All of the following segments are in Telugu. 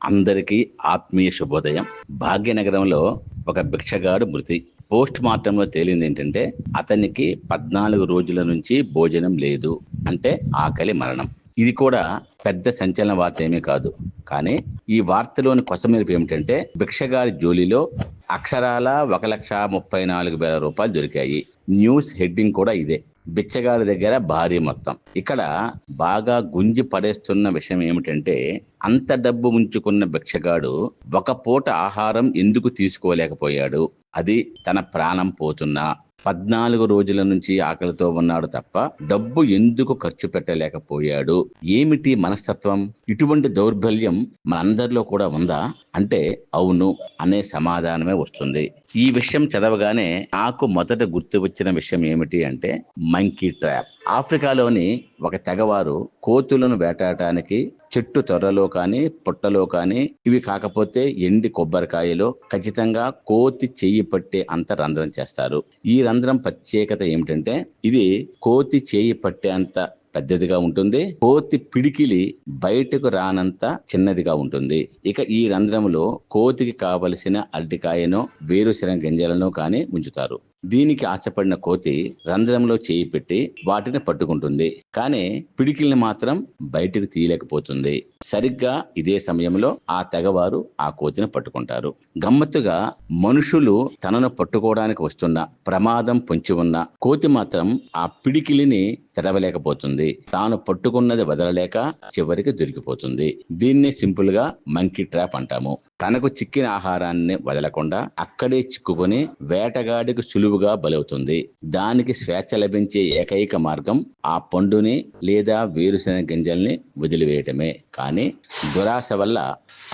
అందరికీ ఆత్మీయ శుభోదయం. భాగ్యనగరంలో ఒక భిక్షగాడు మృతి. పోస్ట్ మార్టంలో తేలింది ఏంటంటే అతనికి 14 రోజుల నుంచి భోజనం లేదు, అంటే ఆకలి మరణం. ఇది కూడా పెద్ద సంచలన వార్త ఏమీ కాదు. కానీ ఈ వార్తలోని కొసమెరుపు ఏమిటంటే భిక్షగాడి జోలిలో అక్షరాల 1,34,000 రూపాయలు దొరికాయి. న్యూస్ హెడ్డింగ్ కూడా ఇదే. బిచ్చగాడి దగ్గర భారీ మొత్తం. ఇక్కడ బాగా గుంజి పడేస్తున్న విషయం ఏమిటంటే అంత డబ్బు ఉంచుకున్న భిక్షగాడు ఒక పూట ఆహారం ఎందుకు తీసుకోలేకపోయాడు? అది తన ప్రాణం పోతున్నా 14 రోజుల నుంచి ఆకలితో ఉన్నాడు తప్ప డబ్బు ఎందుకు ఖర్చు పెట్టలేకపోయాడు? ఏమిటి మనస్తత్వం? ఇటువంటి దౌర్బల్యం మనందరిలో కూడా ఉందా అంటే అవును అనే సమాధానమే వస్తుంది. ఈ విషయం చదవగానే నాకు మొదట గుర్తు వచ్చిన విషయం ఏమిటి అంటే మంకీ ట్రాప్. ఆఫ్రికాలోని ఒక తెగవారు కోతులను వేటాడటానికి చెట్టు తొర్రలో కానీ పుట్టలో కానీ, ఇవి కాకపోతే ఎండి కొబ్బరికాయలో ఖచ్చితంగా కోతి చెయ్యి పట్టే అంత రంధ్రం చేస్తారు. ఈ రంధ్రం ప్రత్యేకత ఏమిటంటే ఇది కోతి చేయి పట్టే అంత పెద్దదిగా ఉంటుంది. కోతి పిడికిలి బయటకు రానంత చిన్నదిగా ఉంటుంది. ఇక ఈ రంధ్రంలో కోతికి కావలసిన అరటికాయనో వేరుశెనగ గింజలను కానీ ఉంచుతారు. దీనికి ఆశపడిన కోతి రంధ్రంలో చేయి పెట్టి వాటిని పట్టుకుంటుంది. కానీ పిడికిల్ని మాత్రం బయటకు తీయలేకపోతుంది. సరిగ్గా ఇదే సమయంలో ఆ తెగవారు ఆ కోతిని పట్టుకుంటారు. గమ్మత్తుగా మనుషులు తనను పట్టుకోవడానికి వస్తున్న ప్రమాదం పొంచి ఉన్న కోతి మాత్రం ఆ పిడికిలిని తెరవలేకపోతుంది. తాను పట్టుకున్నది వదలలేక చివరికి దొరికిపోతుంది. దీన్ని సింపుల్ గా మంకీ ట్రాప్ అంటాము. తనకు చిక్కిన ఆహారాన్ని వదలకుండా అక్కడే చిక్కుకొని వేటగాడికి సులువుగా బలవుతుంది. దానికి స్వేచ్ఛ లభించే ఏకైక మార్గం ఆ పండుని లేదా వేరుశెనగ గింజల్ని వదిలివేయటమే. కానీ దురాశ వల్ల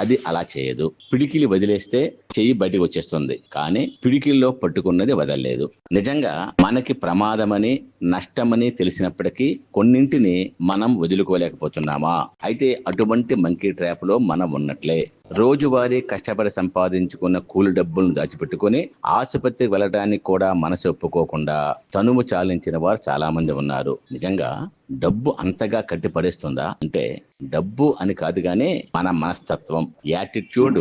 అది అలా చేయదు. పిడికిలి వదిలేస్తే చెయ్యి బయటికి వచ్చేస్తుంది, కానీ పిడికిల్లో పట్టుకున్నది వదలలేదు. నిజంగా మనకి ప్రమాదమని నష్టమని తెలిసినప్పటికీ కొన్నింటిని మనం వదులుకోలేకపోతున్నామా? అయితే అటువంటి మంకీ ట్రాప్ లో మనం ఉన్నట్లే. రోజువారీ కష్టపడి సంపాదించుకున్న కూలి డబ్బులను దాచిపెట్టుకుని ఆసుపత్రికి వెళ్ళడానికి కూడా మనసు ఒప్పుకోకుండా తనువు చాలించిన వారు చాలా మంది ఉన్నారు. నిజంగా డబ్బు అంతగా కట్టిపడేస్తుందా అంటే డబ్బు అని కాదు, గానీ మన మనస్తత్వం, యాటిట్యూడ్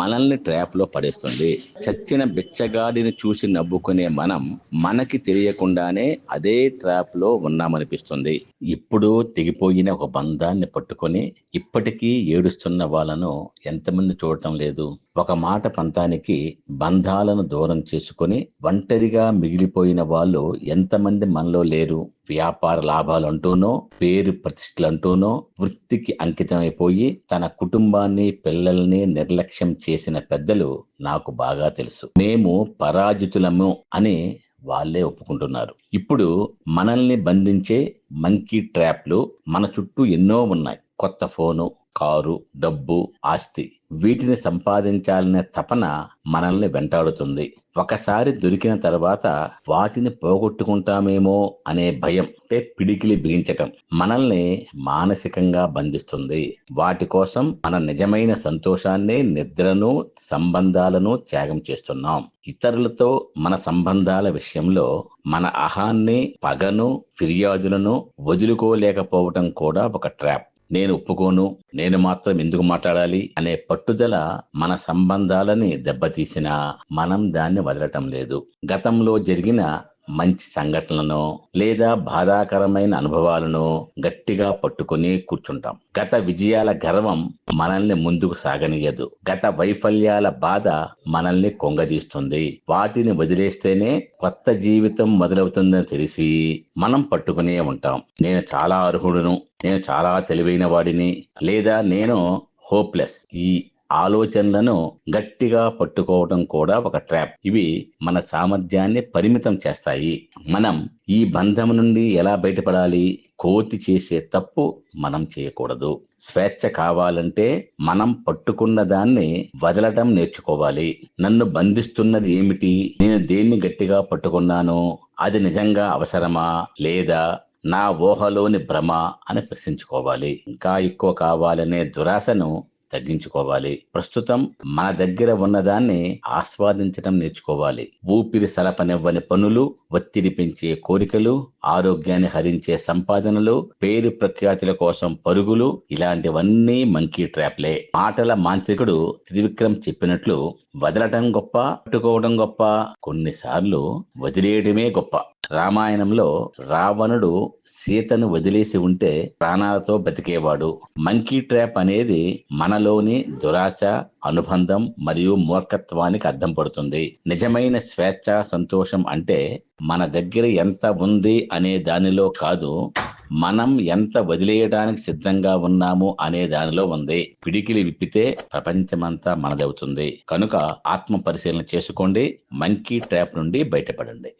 మనల్ని ట్రాప్ లో పడేస్తుంది. చచ్చిన బిచ్చగాడిని చూసి నవ్వుకునే మనం మనకి తెలియకుండానే అదే ట్రాప్ లో ఉన్నామనిపిస్తుంది. ఇప్పుడు తెగిపోయిన ఒక బంధాన్ని పట్టుకొని ఇప్పటికీ ఏడుస్తున్న వాళ్ళను ఎంతమంది చూడటం లేదు? ఒక మాట పంతానికి బంధాలను దూరం చేసుకొని ఒంటరిగా మిగిలిపోయిన వాళ్ళు ఎంతమంది మనలో లేరు? వ్యాపార లాభాలు అంటూనో, పేరు ప్రతిష్టలు అంటూనో వృత్తికి అంకితమైపోయి తన కుటుంబాన్ని పిల్లల్ని నిర్లక్ష్యం చేసిన పెద్దలు నాకు బాగా తెలుసు. మేము పరాజితులము అని వాళ్ళే ఒప్పుకుంటున్నారు. ఇప్పుడు మనల్ని బంధించే మంకీ ట్రాప్లు మన చుట్టూ ఎన్నో ఉన్నాయి. కొత్త ఫోను, కారు, డబ్బు, ఆస్తి, వీటిని సంపాదించాలనే తపన మనల్ని వెంటాడుతుంది. ఒకసారి దొరికిన తర్వాత వాటిని పోగొట్టుకుంటామేమో అనే భయం, పిడికిలి బిగించటం మనల్ని మానసికంగా బంధిస్తుంది. వాటి కోసం మన నిజమైన సంతోషాన్ని, నిద్రను, సంబంధాలను త్యాగం చేస్తున్నాం. ఇతరులతో మన సంబంధాల విషయంలో మన అహాన్ని, పగను, ఫిర్యాదులను వదులుకోలేకపోవటం కూడా ఒక ట్రాప్. నేను ఒప్పుకోను, నేను మాత్రం ఎందుకు మాట్లాడాలి అనే పట్టుదల మన సంబంధాలని దెబ్బతీసినా మనం దాన్ని వదలటం లేదు. గతంలో జరిగిన మంచి సంఘటనలను లేదా బాధాకరమైన అనుభవాలను గట్టిగా పట్టుకొని కూర్చుంటాం. గత విజయాల గర్వం మనల్ని ముందుకు సాగనీయదు. గత వైఫల్యాల బాధ మనల్ని కొంగదీస్తుంది. వాటిని వదిలేస్తేనే కొత్త జీవితం మొదలవుతుందని తెలిసి మనం పట్టుకునే ఉంటాం. నేను చాలా అర్హుడును, నేను చాలా తెలివైన వాడిని, లేదా నేను హోప్లెస్. ఈ ఆలోచనలను గట్టిగా పట్టుకోవడం కూడా ఒక ట్రాప్. ఇవి మన సామర్థ్యాన్ని పరిమితం చేస్తాయి. మనం ఈ బంధం నుండి ఎలా బయటపడాలి? కోతి చేసే తప్పు మనం చేయకూడదు. స్వేచ్ఛ కావాలంటే మనం పట్టుకున్న దాన్ని వదలటం నేర్చుకోవాలి. నన్ను బంధిస్తున్నది ఏమిటి? నేను దేన్ని గట్టిగా పట్టుకున్నాను? అది నిజంగా అవసరమా లేదా నా ఊహలోని భ్రమ అని ప్రశ్నించుకోవాలి. ఇంకా ఎక్కువ కావాలనే దురాశను తగ్గించుకోవాలి. ప్రస్తుతం మన దగ్గర ఉన్నదాన్ని ఆస్వాదించడం నేర్చుకోవాలి. ఊపిరి సలపనివ్వని పనులు, ఒత్తిడి పెంచే కోరికలు, ఆరోగ్యాన్ని హరించే సంపాదనలు, పేరు ప్రఖ్యాతుల కోసం పరుగులు, ఇలాంటివన్నీ మంకీ ట్రాప్లే. మాటల మాంత్రికుడు త్రివిక్రమ్ చెప్పినట్లు వదలటం గొప్ప, పట్టుకోవడం గొప్ప, కొన్నిసార్లు వదిలేయడమే గొప్ప. రామాయణంలో రావణుడు సీతను వదిలేసి ఉంటే ప్రాణాలతో బతికేవాడు. మంకీ ట్రాప్ అనేది మనలోని దురాశ, అనుబంధం మరియు మూర్ఖత్వానికి అద్దం పడుతుంది. నిజమైన స్వేచ్ఛ, సంతోషం అంటే మన దగ్గర ఎంత ఉంది అనే దానిలో కాదు, మనం ఎంత వదిలేయడానికి సిద్ధంగా ఉన్నాము అనే దానిలో ఉంది. పిడికిలి విప్పితే ప్రపంచమంతా మనదవుతుంది. కనుక ఆత్మ పరిశీలన చేసుకోండి, మంకీ ట్రాప్ నుండి బయటపడండి.